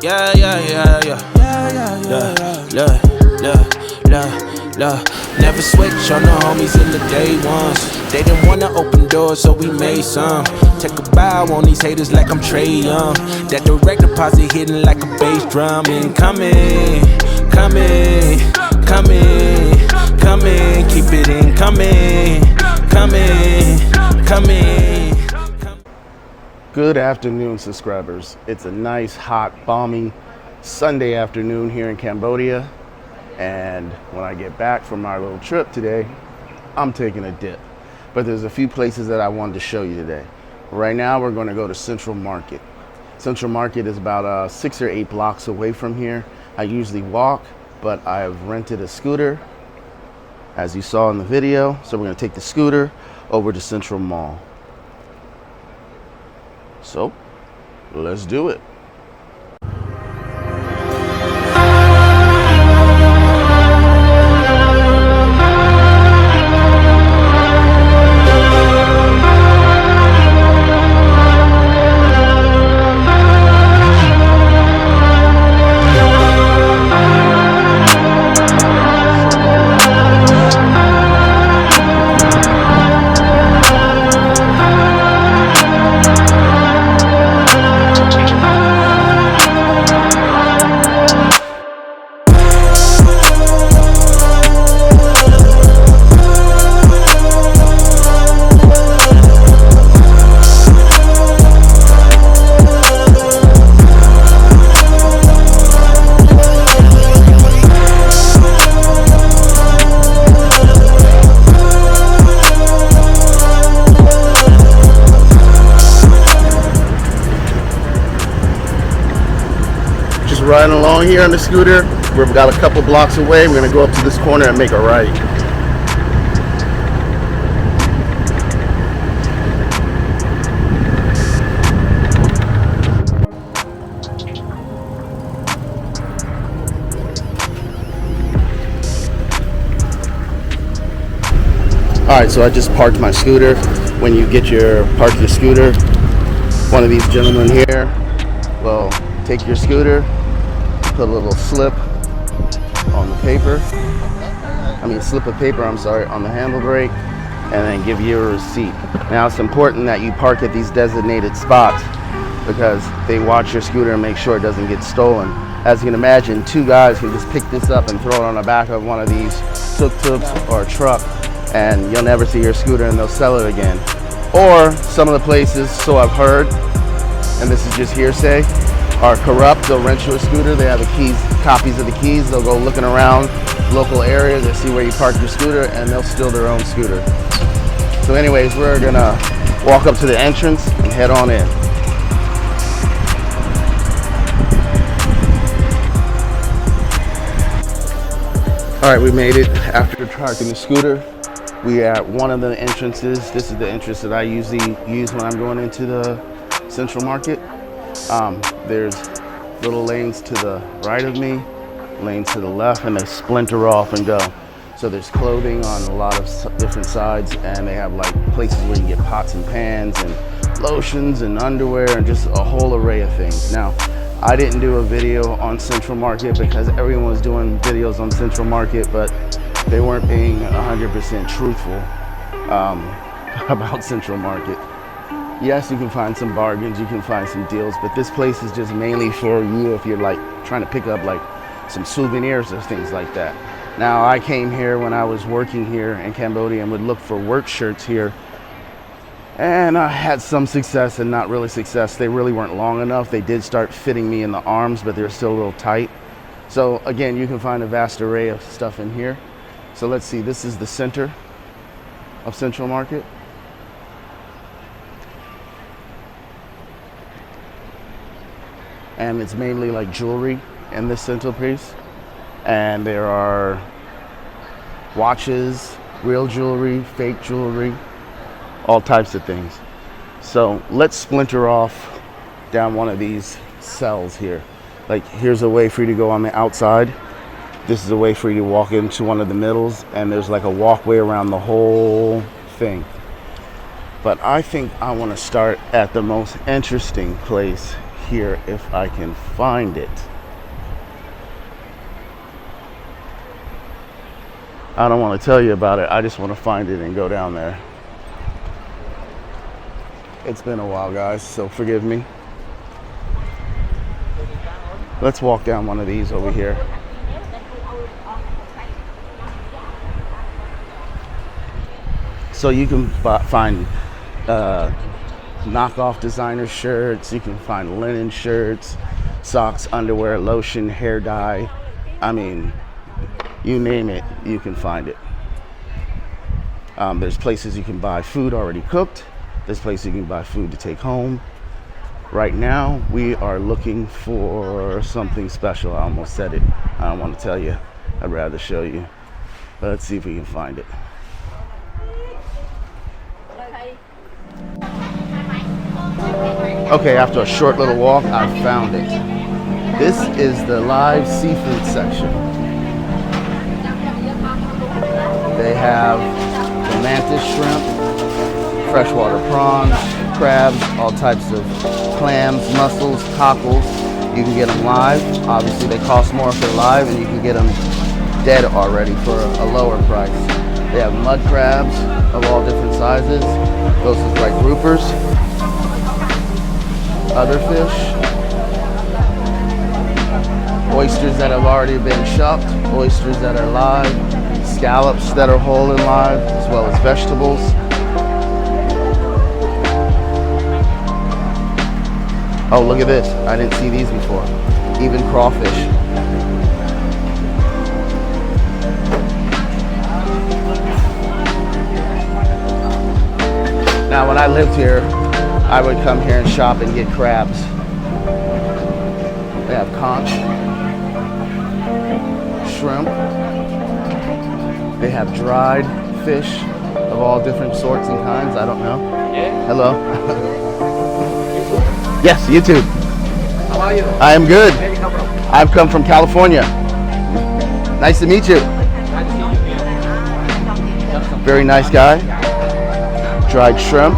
Yeah, yeah, yeah, yeah. Look. Never switch on the homies in the day ones. They didn't wanna open doors, so we made some. Take a bow on these haters like I'm Trey Young. That direct deposit hitting like a bass drum. Incoming, coming, keep it incoming, coming. Good afternoon, subscribers. It's a nice, hot, balmy Sunday afternoon here in Cambodia. And when I get back from our little trip today, I'm taking a dip. But there's a few places that I wanted to show you today. Right now, we're going to go to Central Market. Central Market is about 6 or 8 blocks away from here. I usually walk, but I've rented a scooter, as you saw in the video. So we're going to take the scooter over to Central Mall. So, let's do it. Riding along here on the scooter. We've got a couple blocks away. We're gonna go up to this corner and make a right. All right, so I just parked my scooter. When you park your scooter, one of these gentlemen here will take your scooter, put a little slip on the paper, slip of paper, on the handle brake, and then give you a receipt. Now it's important that you park at these designated spots because they watch your scooter and make sure it doesn't get stolen. As you can imagine, 2 guys can just pick this up and throw it on the back of one of these tuk-tuks or a truck, and you'll never see your scooter and they'll sell it again. Or some of the places, so I've heard, and this is just hearsay, are corrupt. They'll rent you a scooter. They have the keys, copies of the keys. They'll go looking around local areas. They see where you park your scooter and they'll steal their own scooter. So anyways, we're gonna walk up to the entrance and head on in. All right, we made it after parking the scooter. We are at one of the entrances. This is the entrance that I usually use when I'm going into the Central Market. There's little lanes to the right of me, lanes to the left, and they splinter off and go. So there's clothing on a lot of different sides, and they have like places where you get pots and pans and lotions and underwear and just a whole array of things. Now, I didn't do a video on Central Market because everyone was doing videos on Central Market, but they weren't being 100% truthful about Central Market. Yes, you can find some bargains, you can find some deals, but this place is just mainly for you if you're like trying to pick up like some souvenirs or things like that. Now, I came here when I was working here in Cambodia and would look for work shirts here, and I had some success and not really success. They really weren't long enough. They did start fitting me in the arms, but they're still a little tight. So again, you can find a vast array of stuff in here. So let's see, this is the center of Central Market. And it's mainly like jewelry in this central piece. And there are watches, real jewelry, fake jewelry, all types of things. So let's splinter off down one of these cells here. Like, here's a way for you to go on the outside. This is a way for you to walk into one of the middles, and there's like a walkway around the whole thing. But I think I want to start at the most interesting place here if I can find it. I don't want to tell you about it. I just want to find it and go down there. It's been a while, guys, so forgive me. Let's walk down one of these over here. So you can find knockoff designer shirts, you can find linen shirts, socks, underwear, lotion, hair dye. I mean, you name it, you can find it. There's places you can buy food already cooked. There's places you can buy food to take home. Right now, we are looking for something special. I almost said it. I don't want to tell you. I'd rather show you. But let's see if we can find it. Okay, after a short little walk, I found it. This is the live seafood section. They have the mantis shrimp, freshwater prawns, crabs, all types of clams, mussels, cockles. You can get them live. Obviously, they cost more if they're live, and you can get them dead already for a lower price. They have mud crabs of all different sizes. Those look like groupers. Other fish, oysters that have already been shucked, oysters that are live, scallops that are whole and live, as well as vegetables. Oh, look at this. I didn't see these before. Even crawfish. Now, when I lived here, I would come here and shop and get crabs. They have conch, shrimp. They have dried fish of all different sorts and kinds. I don't know. Yeah. Hello. Yes, YouTube. How are you? I am good. Where you come from? I've come from California. Nice to meet you. Nice to see you. Very nice guy. Dried shrimp.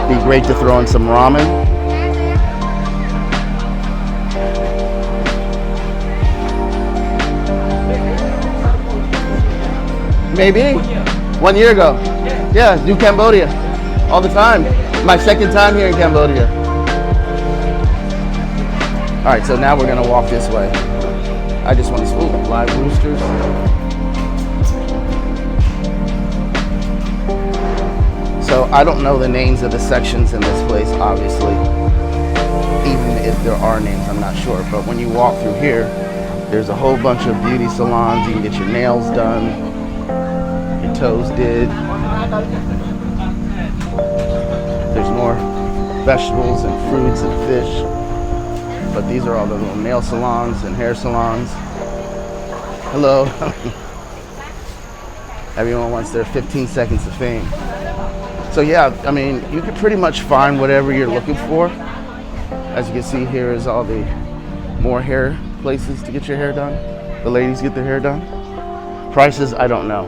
Be great to throw in some ramen. Maybe 1 year ago. Yeah, do Cambodia all the time. My second time here in Cambodia. All right, so now we're gonna walk this way. I just want to see live roosters. So I don't know the names of the sections in this place, obviously. Even if there are names, I'm not sure. But when you walk through here, there's a whole bunch of beauty salons. You can get your nails done, your toes did. There's more vegetables and fruits and fish. But these are all the little nail salons and hair salons. Hello. Everyone wants their 15 seconds of fame. So yeah, I mean, you can pretty much find whatever you're looking for. As you can see, here is all the more hair places to get your hair done. The ladies get their hair done. Prices, I don't know.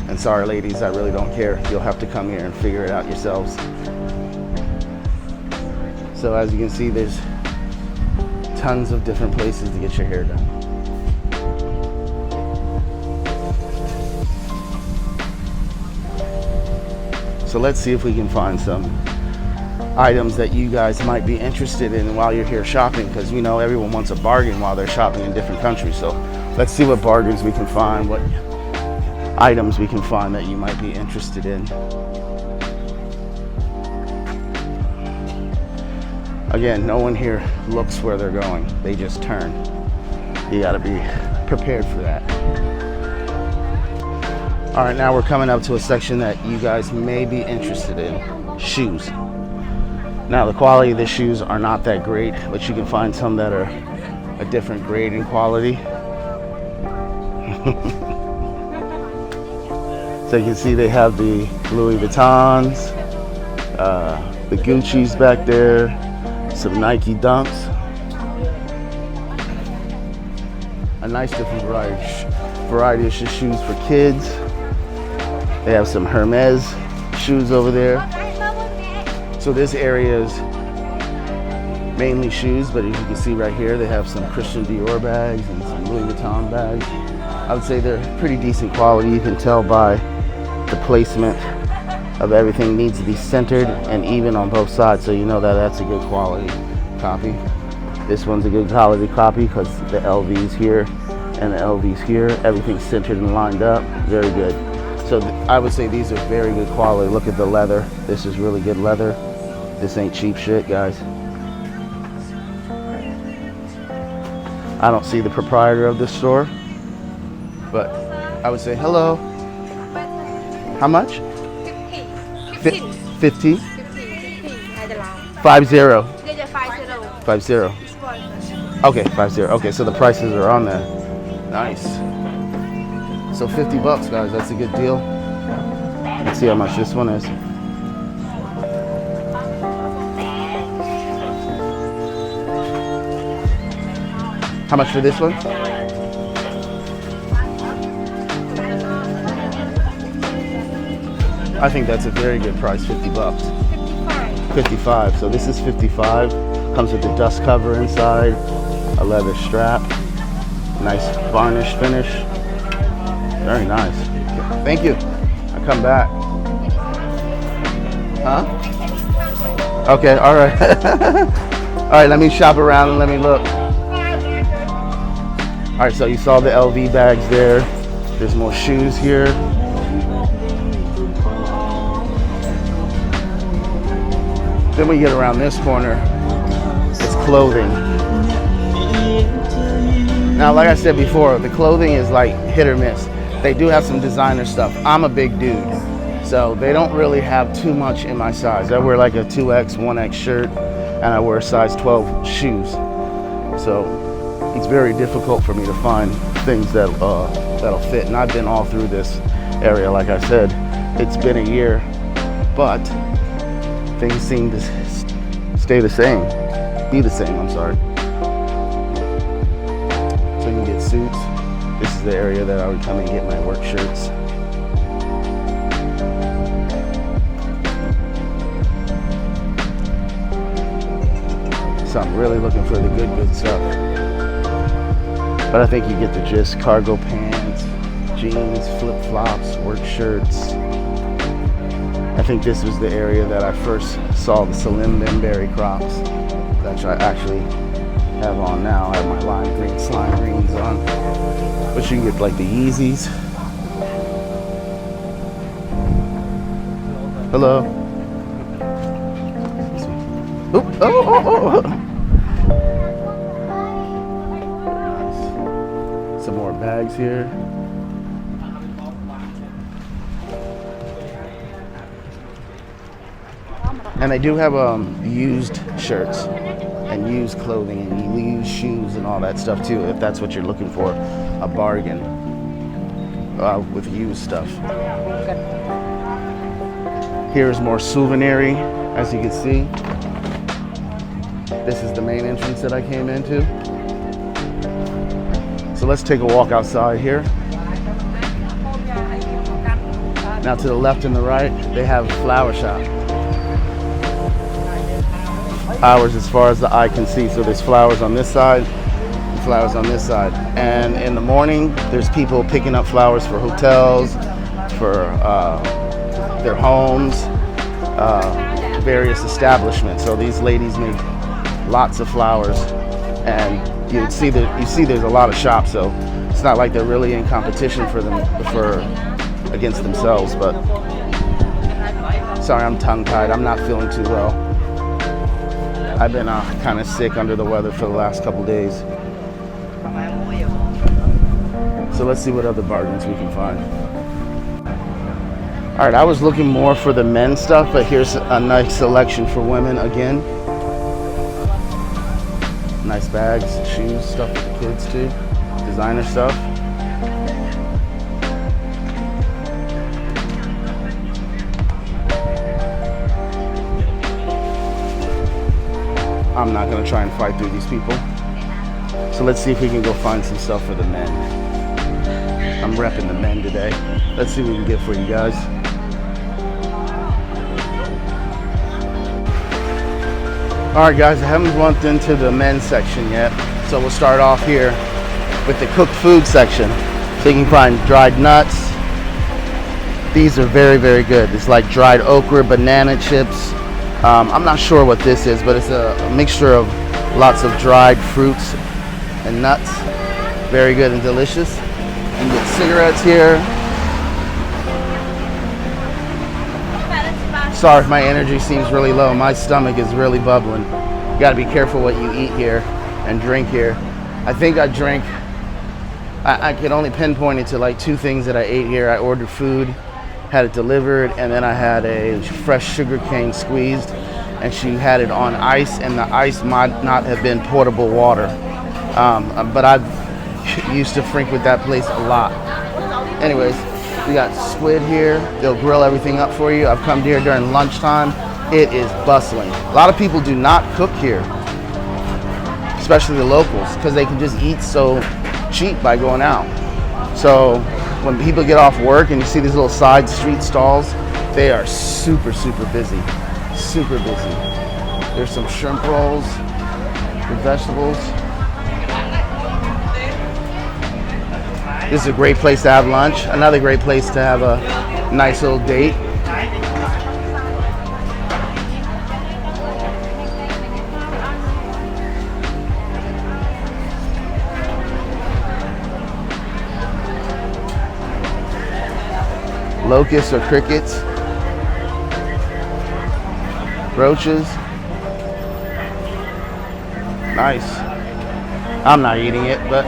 And sorry, ladies, I really don't care. You'll have to come here and figure it out yourselves. So as you can see, there's tons of different places to get your hair done. So let's see if we can find some items that you guys might be interested in while you're here shopping, because you know everyone wants a bargain while they're shopping in different countries. So let's see what bargains we can find, what items we can find that you might be interested in. Again, no one here looks where they're going. They just turn. You gotta be prepared for that. All right, now we're coming up to a section that you guys may be interested in, shoes. Now the quality of the shoes are not that great, but you can find some that are a different grade in quality. So you can see they have the Louis Vuittons, the Gucci's back there, some Nike Dunks. A nice different variety of shoes for kids. They have some Hermes shoes over there. So this area is mainly shoes, but as you can see right here, they have some Christian Dior bags and some Louis Vuitton bags. I would say they're pretty decent quality. You can tell by the placement of everything needs to be centered and even on both sides, so you know that that's a good quality copy. This one's a good quality copy because the LV's here and the LV's here. Everything's centered and lined up. Very good. So I would say these are very good quality. Look at the leather. This is really good leather. This ain't cheap shit, guys. I don't see the proprietor of this store, but I would say hello. How much? 15. 50? 50. 50. 50. 50. Okay, 50. Okay, so the prices are on there. Nice. So $50, guys. That's a good deal. Let's see how much this one is. How much for this one? I think that's a very good price, $50. 55. So this is 55. Comes with the dust cover inside, a leather strap, nice varnish finish. Very nice. Thank you. I come back. Huh? Okay, all right. All right, let me shop around and let me look. All right, so you saw the LV bags there. There's more shoes here. Then we get around this corner, it's clothing. Now, like I said before, the clothing is like hit or miss. They do have some designer stuff. I'm a big dude, so they don't really have too much in my size. I wear like a 2X, 1X shirt, and I wear size 12 shoes. So it's very difficult for me to find things that'll fit. And I've been all through this area, like I said. It's been a year, but things seem to stay the same, be the same, I'm sorry. So you can get suits. This is the area that I would come and get my work shirts. So I'm really looking for the good stuff. But I think you get the gist. Cargo pants, jeans, flip-flops, work shirts. I think this was the area that I first saw the Salim Benberry Crocs, that I actually have on now. I have my lime green slime greens on. But you can get like the Yeezys. Hello. Oop. Oh. Nice. Some more bags here. And they do have used shirts and used clothing and used shoes and all that stuff too, if that's what you're looking for, a bargain with used stuff. Here's more souvenir-y, as you can see. This is the main entrance that I came into. So let's take a walk outside here. Now to the left and the right, they have a flower shop. Hours as far as the eye can see. So there's flowers on this side, and flowers on this side. And in the morning, there's people picking up flowers for hotels, for their homes, various establishments. So these ladies make lots of flowers, and you see there's a lot of shops. So it's not like they're really in competition against themselves. But sorry, I'm tongue-tied. I'm not feeling too well. I've been kind of sick, under the weather for the last couple days. So let's see what other bargains we can find. All right, I was looking more for the men's stuff, but here's a nice selection for women again. Nice bags, shoes, stuff for the kids too. Designer stuff. I'm not gonna try and fight through these people. So let's see if we can go find some stuff for the men. I'm repping the men today. Let's see what we can get for you guys. All right, guys, I haven't lumped into the men's section yet, so we'll start off here with the cooked food section. So you can find dried nuts. These are very, very good. It's like dried okra, banana chips. I'm not sure what this is, but it's a mixture of lots of dried fruits and nuts. Very good and delicious. You can get cigarettes here. Sorry if my energy seems really low. My stomach is really bubbling. You gotta be careful what you eat here and drink here. I think I drank, I could only pinpoint it to like 2 things that I ate here. I ordered food, had it delivered, and then I had a fresh sugar cane squeezed, and she had it on ice, and the ice might not have been potable water. But I used to frequent that place a lot. Anyways, we got squid here. They'll grill everything up for you. I've come here during lunchtime. It is bustling. A lot of people do not cook here, especially the locals, because they can just eat so cheap by going out. So when people get off work and you see these little side street stalls, they are super, super busy. Super busy. There's some shrimp rolls with vegetables. This is a great place to have lunch. Another great place to have a nice little date. Locusts or crickets. Roaches. Nice. I'm not eating it, but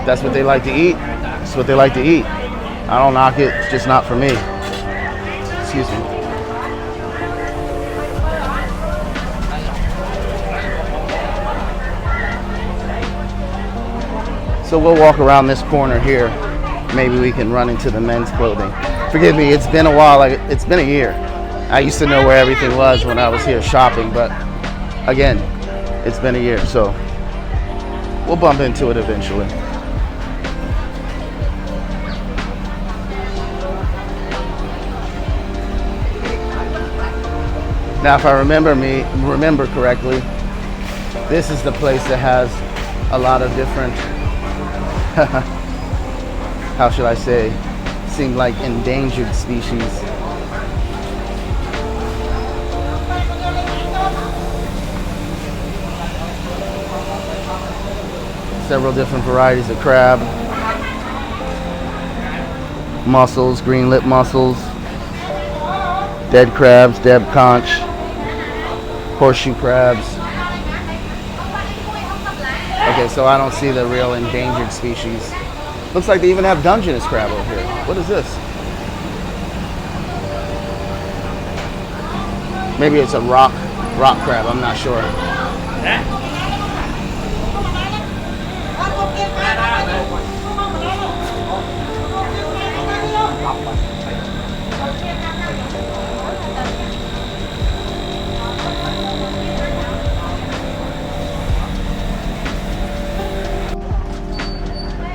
that's what they like to eat. That's what they like to eat. I don't knock it, it's just not for me. Excuse me. So we'll walk around this corner here. Maybe we can run into the men's clothing. Forgive me, it's been a while, it's been a year. I used to know where everything was when I was here shopping, but again, it's been a year, so we'll bump into it eventually. Now, if I remember correctly, this is the place that has a lot of different, how should I say, seem like endangered species. Several different varieties of crab, mussels, green lip mussels, dead crabs, dead conch, horseshoe crabs. Okay, so I don't see the real endangered species. Looks like they even have Dungeness crab over here. What is this? Maybe it's a rock crab, I'm not sure.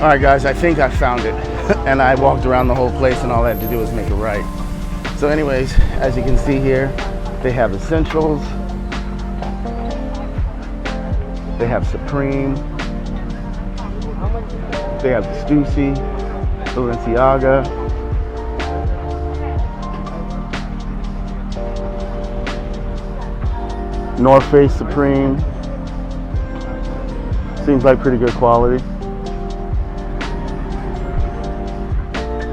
All right, guys, I think I found it. And I walked around the whole place and all I had to do was make a right. So anyways, as you can see here, they have essentials. They have Supreme. They have Stussy, Balenciaga. North Face Supreme. Seems like pretty good quality.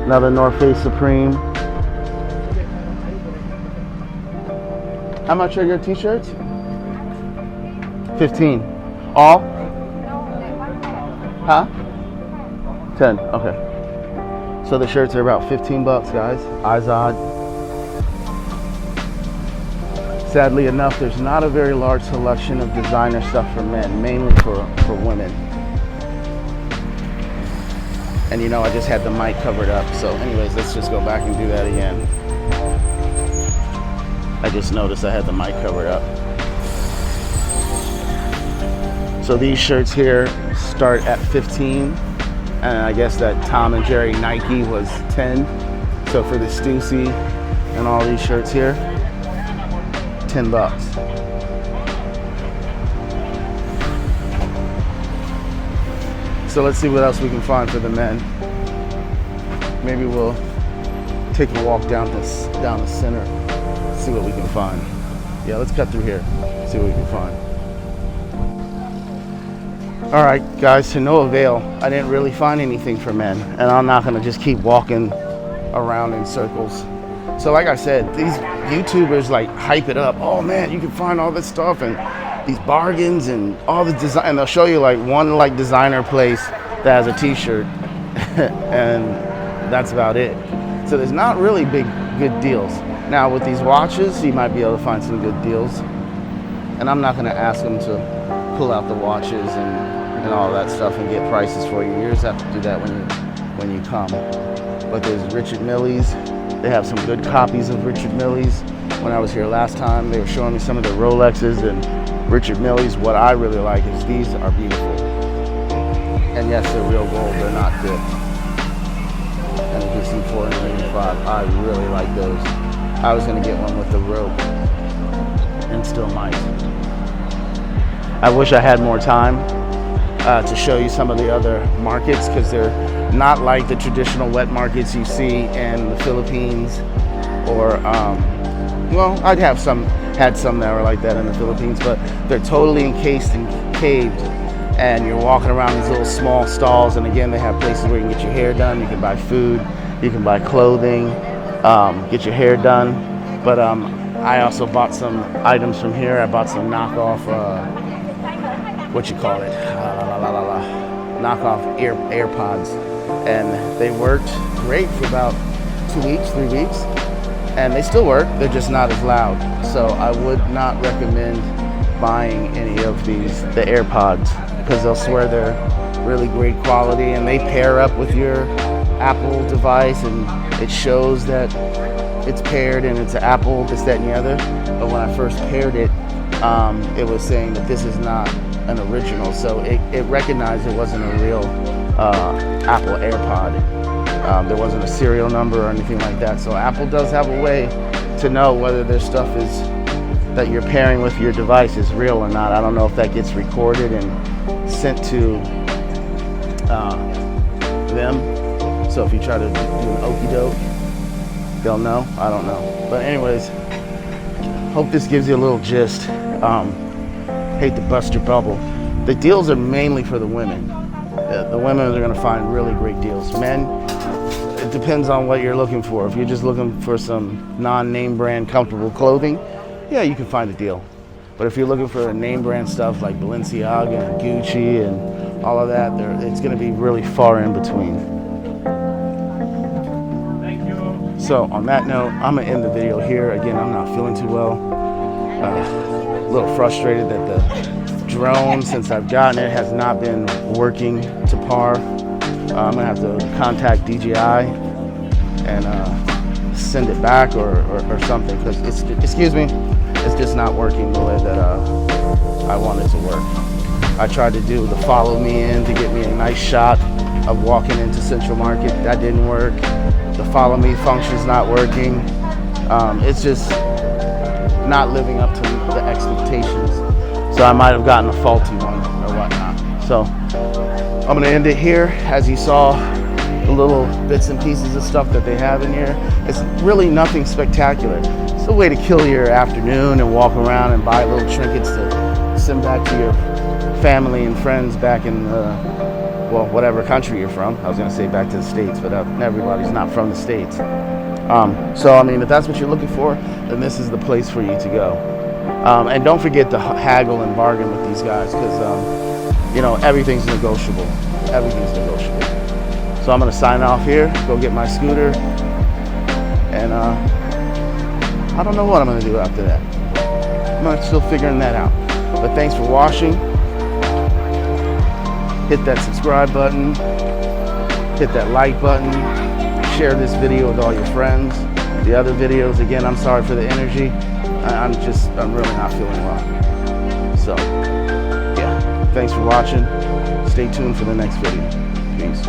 Another North Face Supreme. How much are your t-shirts? 15. All? Huh? 10, okay. So the shirts are about 15 bucks, guys. Izod. Sadly enough, there's not a very large selection of designer stuff for men, mainly for women. And you know, I just had the mic covered up. So anyways, let's just go back and do that again. I just noticed I had the mic covered up. So these shirts here start at 15. And I guess that Tom and Jerry Nike was 10. So for the Stussy and all these shirts here, 10 bucks. So let's see what else we can find for the men. Maybe we'll take a walk down the center, see what we can find. Yeah, let's cut through here, see what we can find. All right, guys, to no avail. I didn't really find anything for men, and I'm not gonna just keep walking around in circles. So like I said, these YouTubers like hype it up. Oh man, you can find all this stuff and these bargains and all the design, and they'll show you like one like designer place that has a t-shirt and that's about it. So there's not really good deals. Now with these watches, you might be able to find some good deals. And I'm not gonna ask them to pull out the watches and all that stuff and get prices for you. You just have to do that when you come. But there's Richard Millie's. They have some good copies of Richard Millie's. When I was here last time, they were showing me some of the Rolexes and Richard Millie's. What I really like is these are beautiful. And yes, they're real gold, they're not good. And you can see 485, I really like those. I was gonna get one with the rope and still might. I wish I had more time to show you some of the other markets, because they're not like the traditional wet markets you see in the Philippines or well, I'd had some that were like that in the Philippines, but they're totally encased and caved, and you're walking around these little small stalls. And again, they have places where you can get your hair done, you can buy food, you can buy clothing, get your hair done. But I also bought some items from here. I bought some knockoff knockoff AirPods, and they worked great for about 2 weeks, 3 weeks, and they still work. They're just not as loud. So I would not recommend buying any of the AirPods, because they'll swear they're really great quality, and they pair up with your Apple device, and it shows that it's paired and it's Apple, this, that, and the other. But when I first paired it, it was saying that this is not an original, so it recognized it wasn't a real Apple AirPod. There wasn't a serial number or anything like that. So Apple does have a way to know whether their stuff is that you're pairing with your device is real or not. I don't know if that gets recorded and sent to them. So if you try to do an okie doke, they'll know. I don't know. But anyways, hope this gives you a little gist. Hate to bust your bubble. The deals are mainly for the women. The women are going to find really great deals. Men, it depends on what you're looking for. If you're just looking for some non-name brand comfortable clothing, yeah, you can find a deal. But if you're looking for name brand stuff like Balenciaga and Gucci and all of that, it's going to be really far in between. Thank you. So on that note, I'm going to end the video here. Again, I'm not feeling too well. A little frustrated that the drone, since I've gotten it, has not been working to par. I'm gonna have to contact DJI and send it back or something, because it's just not working the way that I want it to work. I tried to do the follow me in to get me a nice shot of walking into Central Market. That didn't work. The follow me function's not working. It's just not living up to the expectations. So I might have gotten a faulty one or whatnot. So I'm gonna end it here. As you saw, the little bits and pieces of stuff that they have in here, it's really nothing spectacular. It's a way to kill your afternoon and walk around and buy little trinkets to send back to your family and friends back in well, whatever country you're from. I was gonna say back to the States, but everybody's not from the States. So I mean, if that's what you're looking for, then this is the place for you to go. And don't forget to haggle and bargain with these guys, because you know, everything's negotiable. Everything's negotiable. So I'm gonna sign off here, go get my scooter, and I don't know what I'm gonna do after that. I'm still figuring that out. But thanks for watching. Hit that subscribe button, hit that like button, share this video with all your friends. The other videos, again, I'm sorry for the energy. I'm really not feeling well. So, yeah, thanks for watching. Stay tuned for the next video. Peace.